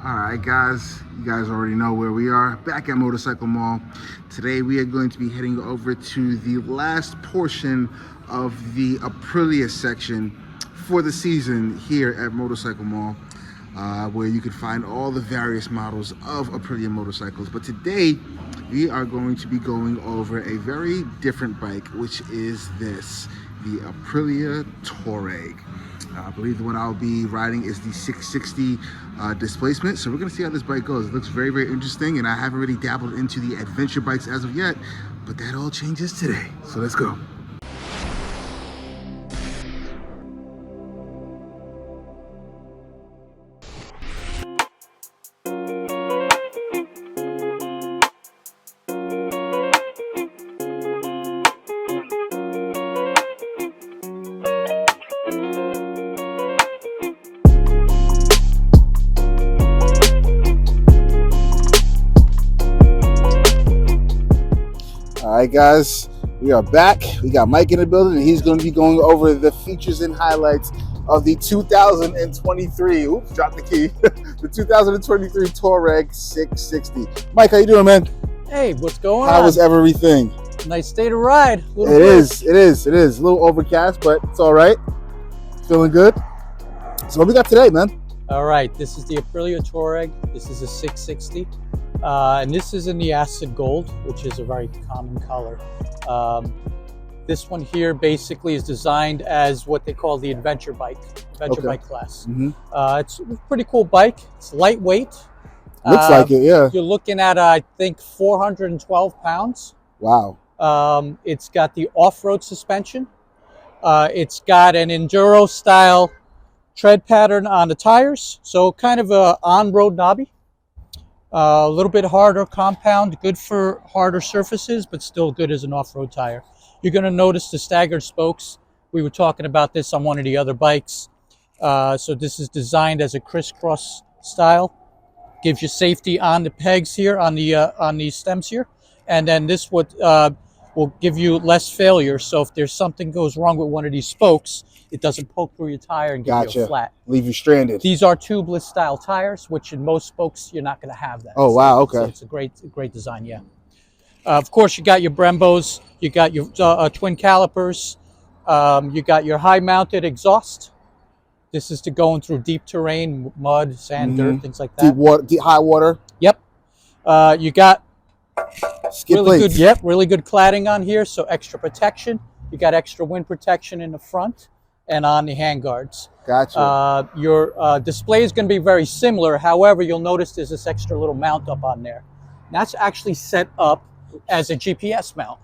Alright guys, you guys already know where we are, back at Motorcycle Mall. Today we are going to be heading over to the last portion of the Aprilia section for the season here at Motorcycle Mall, where you can find all the various models of Aprilia motorcycles. But today we are going to be going over a very different bike, which is this, the Aprilia Tuareg. I believe the one I'll be riding is the 660 displacement. So we're gonna see how this bike goes. It looks very, very interesting, and I haven't really dabbled into the adventure bikes as of yet, but that all changes today. So let's go. All right, guys, we are back. We got Mike in the building, and he's going to be going over the features and highlights of the 2023. Oops, dropped the key. The 2023 Tuareg 660. Mike, how you doing, man? Hey, what's going on? How was everything? Nice day to ride. It is. It is. A little overcast, but it's all right. Feeling good. So what we got today, man? All right, this is the Aprilia Tuareg. This is a 660. And this is in the acid gold, which is a very common color. This one here basically is designed as what they call the adventure bike class. Mm-hmm. It's a pretty cool bike. It's lightweight. Looks like it, yeah. You're looking at, I think, 412 pounds. Wow. It's got the off-road suspension. It's got an enduro style tread pattern on the tires, so kind of a on-road knobby. A little bit harder compound, good for harder surfaces, but still good as an off-road tire. You're going to notice the staggered spokes. We were talking about this on one of the other bikes. So this is designed as a crisscross style. Gives you safety on the pegs here, on the stems here. And then this will give you less failure. So if there's something goes wrong with one of these spokes, it doesn't poke through your tire and give you a flat. Leave you stranded. These are tubeless style tires, which in most spokes you're not going to have that. Oh, wow, okay. So it's a great design, yeah. Of course, you got your Brembos, you got your twin calipers, you got your high-mounted exhaust. This is to going through deep terrain, mud, sand, dirt, things like that. Deep water, high water. Yep. You got Skid plates. really good cladding on here, so extra protection. You got extra wind protection in the front and on the handguards. Gotcha. Your display is going to be very similar. However, you'll notice there's this extra little mount up on there. That's actually set up as a GPS mount.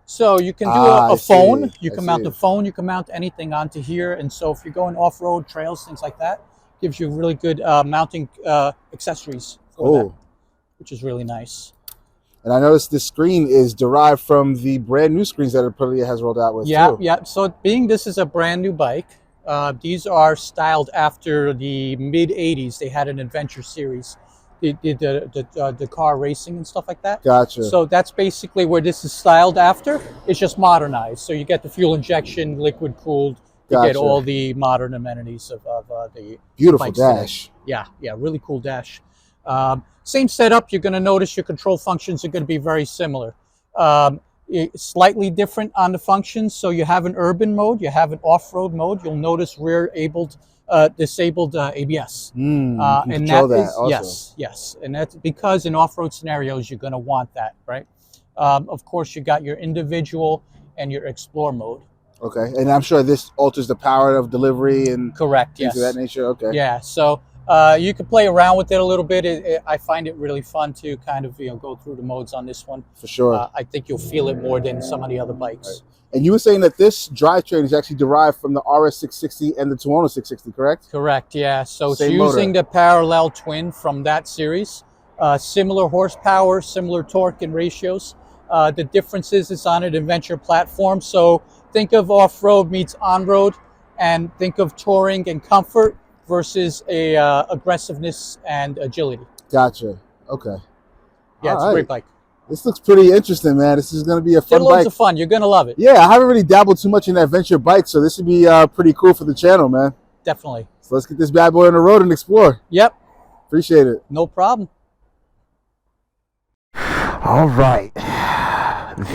So you can do a phone. You can mount a phone. You can mount anything onto here. And so if you're going off-road trails, things like that, gives you really good mounting accessories for that, which is really nice. And I noticed this screen is derived from the brand new screens that Aprilia has rolled out with. Yeah. So being this is a brand new bike, these are styled after the mid 80s. They had an adventure series. They did the car racing and stuff like that. Gotcha. So that's basically where this is styled after. It's just modernized. So you get the fuel injection, liquid cooled. You get all the modern amenities of the beautiful dash. Today. Yeah, really cool dash. Same setup. You're going to notice your control functions are going to be very similar. Slightly different on the functions. So you have an urban mode, you have an off-road mode. You'll notice disabled ABS. And that is also. Yes, and that's because in off-road scenarios you're going to want that, right? Of course, you got your individual and your explore mode. Okay, and I'm sure this alters the power of delivery and things of that nature. Okay. Yeah, so you can play around with it a little bit. I find it really fun to kind of go through the modes on this one. For sure. I think you'll feel it more than some of the other bikes. Right. And you were saying that this drivetrain is actually derived from the RS660 and the Tuono 660, correct? Correct, yeah. So Same it's using motor. the parallel twin from that series. Similar horsepower, similar torque and ratios. The difference is it's on an adventure platform. So think of off-road meets on-road, and think of touring and comfort versus aggressiveness and agility. Gotcha. Okay. Yeah, it's a great bike. This looks pretty interesting, man. This is going to be a fun bike. Loads of fun. You're going to love it. Yeah, I haven't really dabbled too much in adventure bikes, so this would be pretty cool for the channel, man. Definitely. So let's get this bad boy on the road and explore. Yep. Appreciate it. No problem. All right.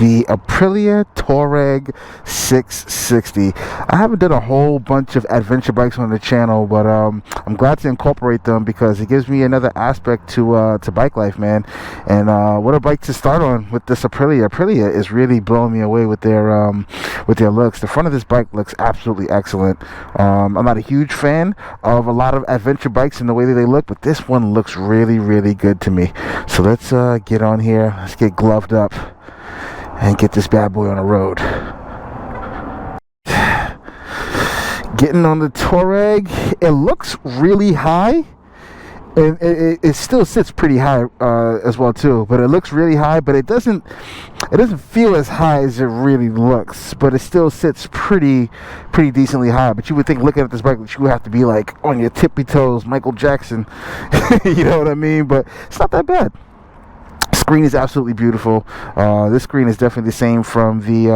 The Aprilia Tuareg 660. I haven't done a whole bunch of adventure bikes on the channel, but I'm glad to incorporate them because it gives me another aspect to bike life, man. And what a bike to start on with this Aprilia. Aprilia is really blowing me away with their looks. The front of this bike looks absolutely excellent. I'm not a huge fan of a lot of adventure bikes in the way that they look, but this one looks really, really good to me. So let's get on here. Let's get gloved up and get this bad boy on the road. Getting on the Tuareg, it looks really high, and it still sits pretty high as well too. But it looks really high, but it doesn't feel as high as it really looks. But it still sits pretty decently high. But you would think, looking at this bike, that you would have to be like on your tippy toes, Michael Jackson. You know what I mean? But it's not that bad. Screen is absolutely beautiful. This screen is definitely the same from the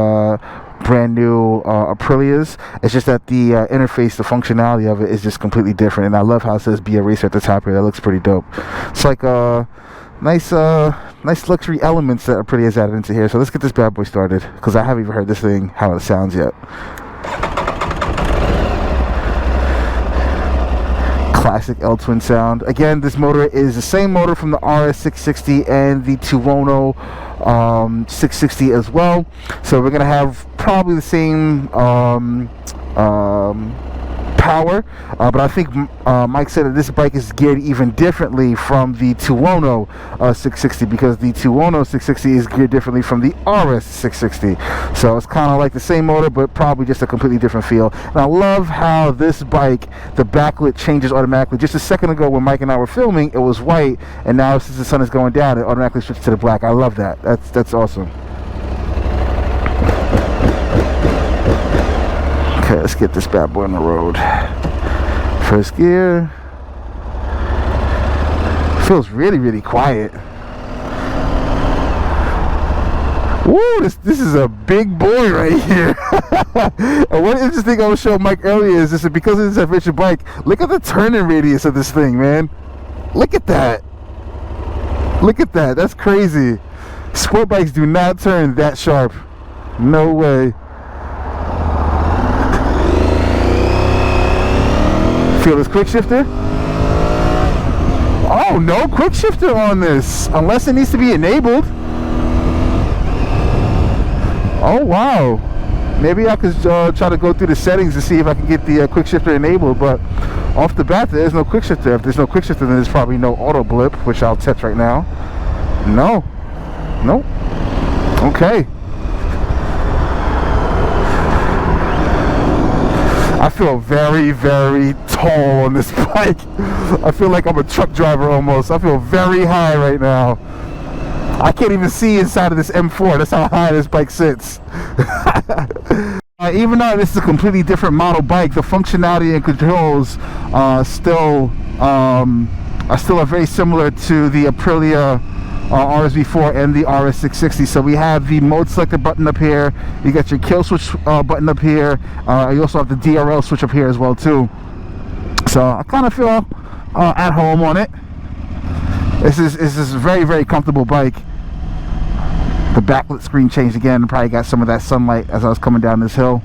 brand new Aprilias. It's just that the interface, the functionality of it is just completely different, and I love how it says "Be a Racer" at the top here. That looks pretty dope. It's like nice luxury elements that Aprilia has added into here. So let's get this bad boy started, because I haven't even heard this thing how it sounds yet. Classic L-twin sound. Again, this motor is the same motor from the RS660 and the Tuono 660 as well. So we're gonna have probably the same power, but I think Mike said that this bike is geared even differently from the Tuono 660, because the Tuono 660 is geared differently from the RS660. So it's kind of like the same motor, but probably just a completely different feel. And I love how this bike, the backlit changes automatically. Just a second ago when Mike and I were filming, it was white, and now since the sun is going down, it automatically switches to the black. I love that. That's awesome. Okay, let's get this bad boy on the road. First gear. Feels really, really quiet. Woo, this is a big boy right here. And one interesting thing I was showing Mike earlier is this: because of this adventure bike, look at the turning radius of this thing, man. Look at that. Look at that. That's crazy. Sport bikes do not turn that sharp. No way. Feel this quick shifter? Oh, no quick shifter on this, unless it needs to be enabled. Oh wow, maybe I could try to go through the settings to see if I can get the quick shifter enabled, but off the bat there's no quick shifter. If there's no quick shifter, then there's probably no auto blip, which I'll test right now. No. Nope. Okay. I feel very, very tall on this bike. I feel like I'm a truck driver almost. I feel very high right now. I can't even see inside of this M4. That's how high this bike sits. Even though this is a completely different model bike, the functionality and controls are still very similar to the Aprilia RSV4 and the RS660. So we have the mode selector button up here. You got your kill switch button up here. You also have the DRL switch up here as well too. So I kind of feel at home on it. This is a very, very comfortable bike. The backlit screen changed again. Probably got some of that sunlight as I was coming down this hill.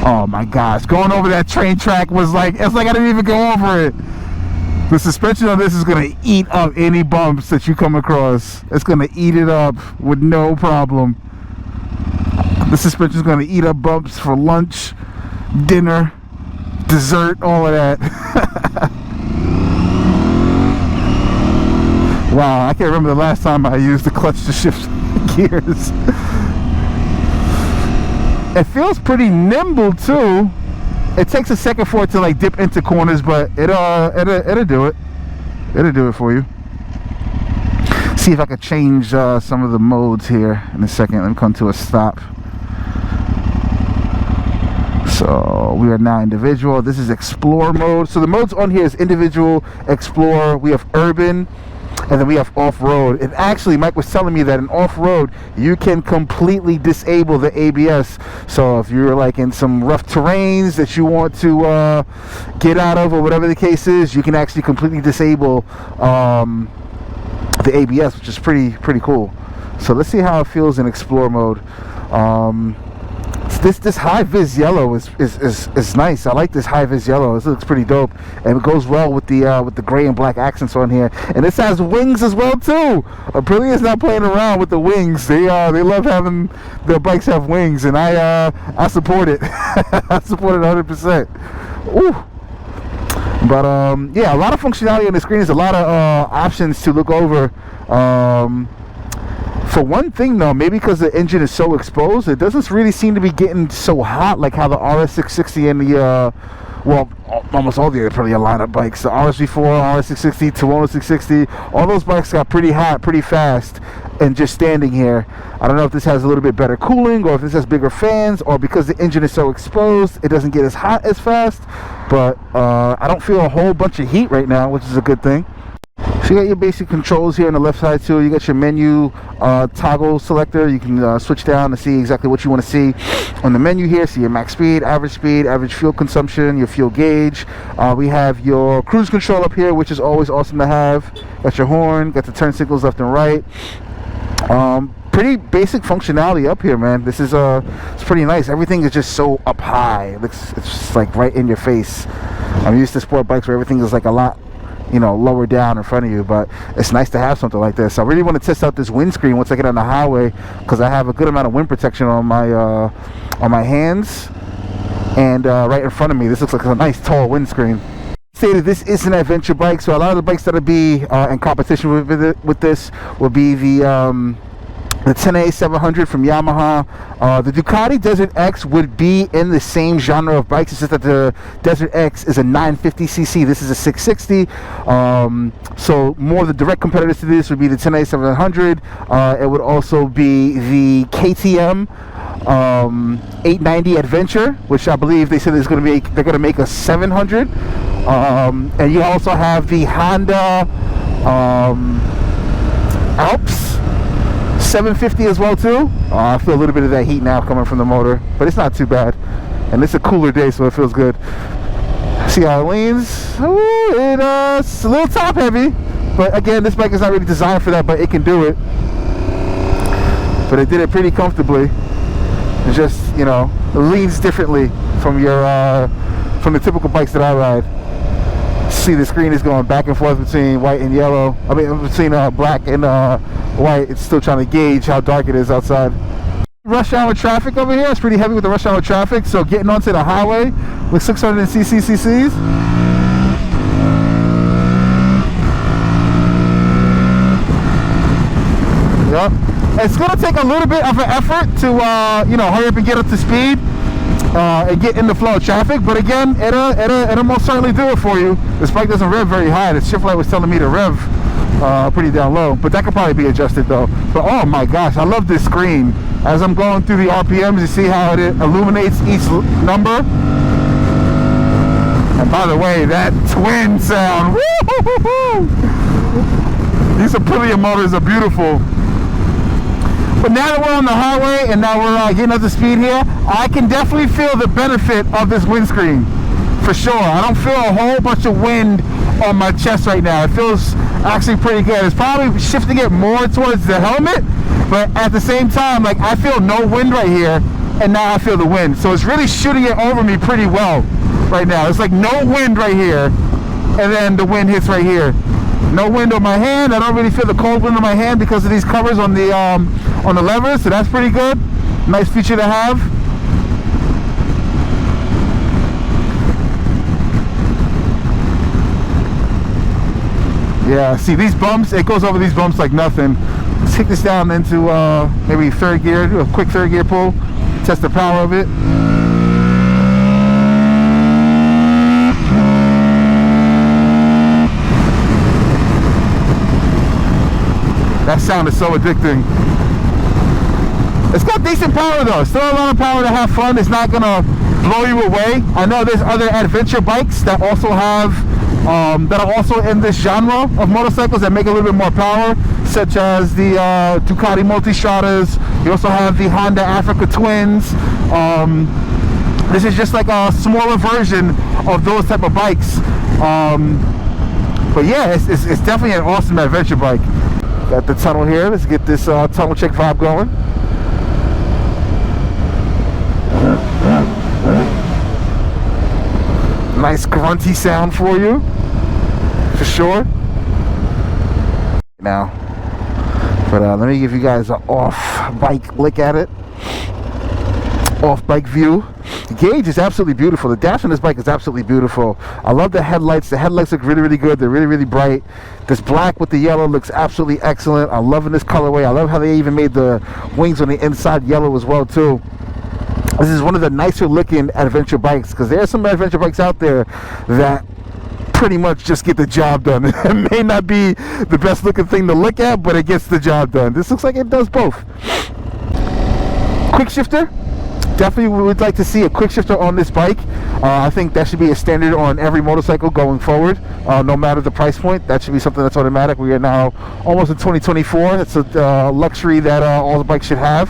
Oh my gosh, going over that train track was like, it's like I didn't even go over it. The suspension on this is gonna eat up any bumps that you come across. It's gonna eat it up with no problem. The suspension is gonna eat up bumps for lunch, dinner, dessert, all of that. Wow, I can't remember the last time I used the clutch to shift gears. It feels pretty nimble too. It takes a second for it to like dip into corners, but it'll do it. It'll do it for you. See if I could change some of the modes here in a second. Let me come to a stop. So we are now individual. This is Explore mode. So the modes on here is individual, Explore. We have urban. and then we have off-road. And actually, Mike was telling me that in off-road, you can completely disable the ABS. So if you're like in some rough terrains that you want to get out of, or whatever the case is, you can actually completely disable the ABS, which is pretty cool. So let's see how it feels in Explore mode. This high vis yellow is nice. I like this high vis yellow. This looks pretty dope, and it goes well with the gray and black accents on here. And this has wings as well too. Aprilia is not playing around with the wings. They love having their bikes have wings, and I support it. I support it 100%. Ooh. But yeah, a lot of functionality on the screen. There's a lot of options to look over. For one thing though, maybe because the engine is so exposed, it doesn't really seem to be getting so hot like how the RS660 and the well, almost all the Aprilia lineup bikes, the RS4, RS660, Tuono 660, all those bikes got pretty hot pretty fast. And just standing here, I don't know if this has a little bit better cooling, or if this has bigger fans, or because the engine is so exposed, it doesn't get as hot as fast. But I don't feel a whole bunch of heat right now, which is a good thing. So you got your basic controls here on the left side too. You got your menu toggle selector. You can switch down to see exactly what you want to see on the menu here. See your max speed, average fuel consumption, your fuel gauge. We have your cruise control up here, which is always awesome to have. Got your horn, got the turn signals left and right. Pretty basic functionality up here, man. This is it's pretty nice. Everything is just so up high. It's just like right in your face. I'm used to sport bikes where everything is like a lot, you know, lower down in front of you, but it's nice to have something like this. I really want to test out this windscreen once I get on the highway, because I have a good amount of wind protection on my hands and right in front of me. This looks like a nice tall windscreen. Say that this is an adventure bike, so a lot of the bikes that'll be in competition with this will be the 10A 700 from Yamaha. The Ducati Desert X would be in the same genre of bikes. It's just that the Desert X is a 950cc. This is a 660. So more of the direct competitors to this would be the 10A 700. It would also be the KTM 890 Adventure, which I believe they said they're going to make a 700. And you also have the Honda Alps 750 as well too. I feel a little bit of that heat now coming from the motor, but it's not too bad. And it's a cooler day, so it feels good. See how it leans? Ooh, it's a little top heavy, but again, this bike is not really designed for that, but it can do it. But it did it pretty comfortably. It just, you know, it leans differently from your from the typical bikes that I ride. See, the screen is going back and forth between white and yellow. I mean, between black and white. It's still trying to gauge how dark it is outside. Rush hour traffic over here. It's pretty heavy with the rush hour traffic. So getting onto the highway with 600cc cc's. Yep. It's going to take a little bit of an effort to, you know, hurry up and get up to speed and get in the flow of traffic. But again, it'll most certainly do it for you. This bike doesn't rev very high. The shift light was telling me to rev pretty down low, but that could probably be adjusted though. But oh my gosh, I love this screen. As I'm going through the RPMs, you see how it illuminates each number. And by the way, that twin sound, woo-hoo-hoo-hoo! These Aprilia motors are beautiful. But now that we're on the highway and now we're getting up to speed here, I can definitely feel the benefit of this windscreen, for sure. I don't feel a whole bunch of wind on my chest right now. It feels actually pretty good. It's probably shifting it more towards the helmet, but at the same time, like, I feel no wind right here, and now I feel the wind. So it's really shooting it over me pretty well right now. It's like no wind right here, and then the wind hits right here. No wind on my hand. I don't really feel the cold wind on my hand because of these covers on the levers, so that's pretty good. Nice feature to have. Yeah, see these bumps, it goes over these bumps like nothing. Let's take this down into maybe third gear, do a quick third gear pull, test the power of it. That sound is so addicting. It's got decent power though, still a lot of power to have fun. It's not gonna blow you away. I know there's other adventure bikes that also have that are also in this genre of motorcycles that make a little bit more power, such as the Ducati Multistradas. You also have the Honda Africa Twins. This is just like a smaller version of those type of bikes. But yeah, it's definitely an awesome adventure bike. Got the tunnel here. Let's get this tunnel check vibe going. Nice grunty sound for you, for sure. Now, but let me give you guys an off-bike look at it. Off-bike view. The gauge is absolutely beautiful. The dash on this bike is absolutely beautiful. I love the headlights. The headlights look really, really good. They're really, really bright. This black with the yellow looks absolutely excellent. I'm loving this colorway. I love how they even made the wings on the inside yellow as well too. This is one of the nicer looking adventure bikes, because there are some adventure bikes out there that pretty much just get the job done. It may not be the best looking thing to look at, but it gets the job done. This looks like it does both. Quick shifter. Definitely would like to see a quick shifter on this bike. I think that should be a standard on every motorcycle going forward, no matter the price point. That should be something that's automatic. We are now almost in 2024. That's a luxury that all the bikes should have.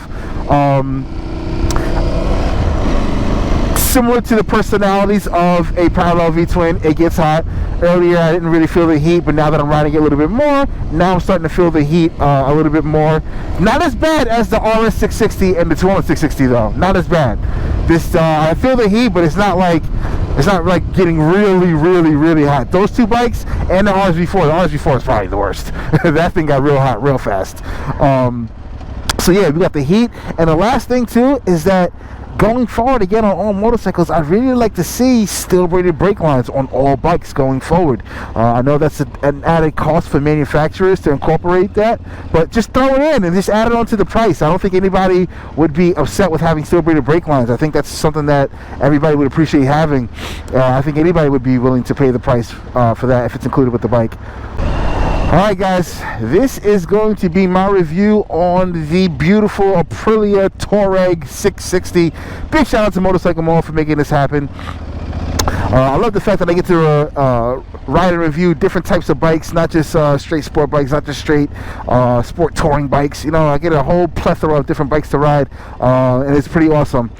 Similar to the personalities of a parallel V-twin, it gets hot. Earlier I didn't really feel the heat, but now that I'm riding it a little bit more, now I'm starting to feel the heat a little bit more. Not as bad as the RS660 and the 20660 though. Not as bad. This I feel the heat, but it's not like getting really, really, really hot. Those two bikes and the RSV4. The RSV4 is probably the worst. That thing got real hot real fast. So yeah, we got the heat, and the last thing too is that going forward again on all motorcycles, I'd really like to see steel braided brake lines on all bikes going forward. I know that's an added cost for manufacturers to incorporate that, but just throw it in and just add it onto the price. I don't think anybody would be upset with having steel braided brake lines. I think that's something that everybody would appreciate having. I think anybody would be willing to pay the price for that if it's included with the bike. Alright guys, this is going to be my review on the beautiful Aprilia Tuareg 660. Big shout out to Motorcycle Mall for making this happen. I love the fact that I get to ride and review different types of bikes, not just straight sport bikes, not just straight sport touring bikes. You know, I get a whole plethora of different bikes to ride, and it's pretty awesome.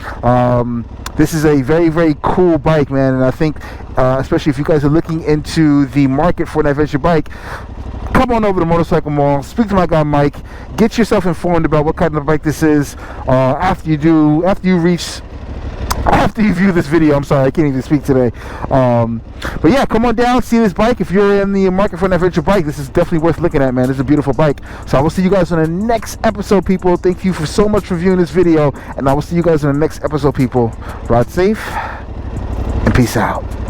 This is a very, very cool bike, man, and I think especially if you guys are looking into the market for an adventure bike, come on over to Motorcycle Mall, speak to my guy Mike, get yourself informed about what kind of bike this is after you view this video. I'm sorry, I can't even speak today. But yeah, come on down, see this bike. If you're in the market for an adventure bike, this is definitely worth looking at, man. This is a beautiful bike. So I will see you guys on the next episode, people. Thank you for so much for viewing this video, and I will see you guys in the next episode, people. Ride safe and peace out.